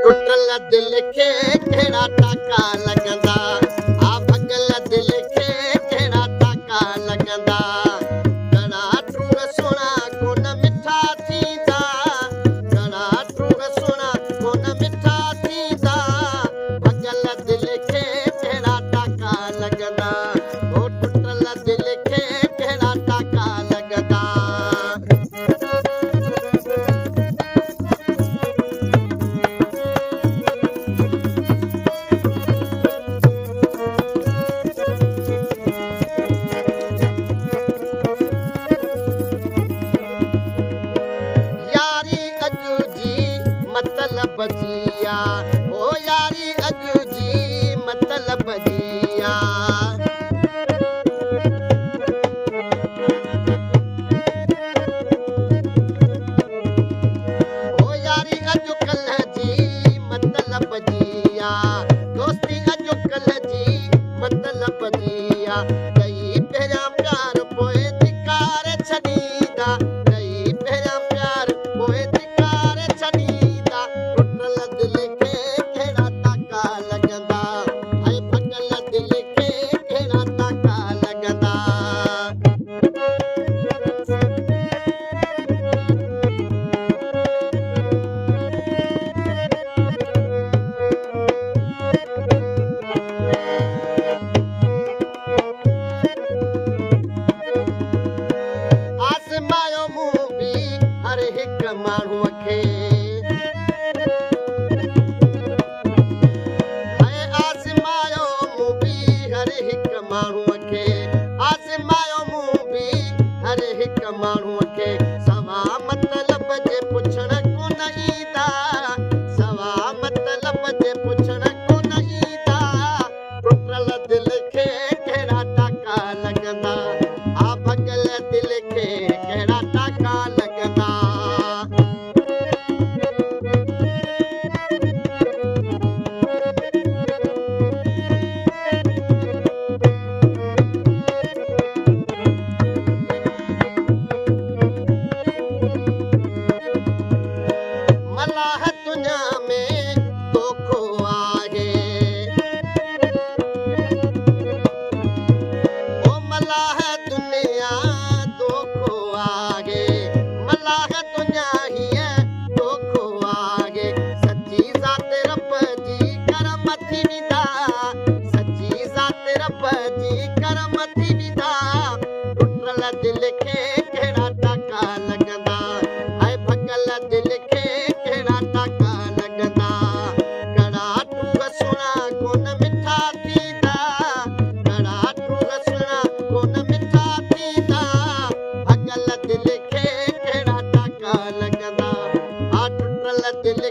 टुटल दिल खे कहिड़ा टाका लॻंदा आ भॻल दिल खे कहिड़ा टाका लॻंदा घणा टूर सुहिणा कोन मिठा थींदा घणा टूर सुहिणा कोन मिठा थींदा भॻल दिल खे कहिड़ा टाका लॻंदा ओ टुटल दिल खे कहिड़ा टाका लॻंदा मतलब जिया ओ यारी अॼु जी मतलब जिया ओ यारी अॼुकल्ह जी मतलब जिया दोस्ती अॼुकल्ह जी मतलब जिया कई पहिरियां प्यार पोइ धिकार छॾींदा कई पहिरियां प्यार पोइ धिकार छॾींदा टुटल दिल खे कहिड़ा टाका लॻंदा ऐं भॻल दिल खे कहिड़ा टाका लॻंदा आज़मायो मूं बि हर हिकु माण्हूअ खे आज़मायो मूं बि हर हिकु माण्हूअ खे आज़मायो मूं बि हर हिकु माण्हूअ खे सवा मतलब जे पुछण कोन ईंदा सवा मतलब जे पुछण कोन ईंदा टुटल दिल खे कहिड़ा टाका लॻंदा आ भॻल दिल खे कहिड़ा टाका लॻंदा मलाह दुनिया में दोखो आहे ओ मलाह दुनिया दोखो आहे मलाह दुनिया हीअ दोखो आहे सची ज़ात रब जी करम थी वेंदा सची ज़ात रब जी करम थी वेंदा टुटल दिल खे कहिड़ा टाका लॻंदा ऐं भॻल दिल खे कहिड़ा टाका लॻंदा घणा टूर सुहिणा कोन मिठा थींदा घणा टूर सुहिणा कोन मिठा थींदा भॻल दिल खे कहिड़ा टाका लॻंदा आ टुटल दिल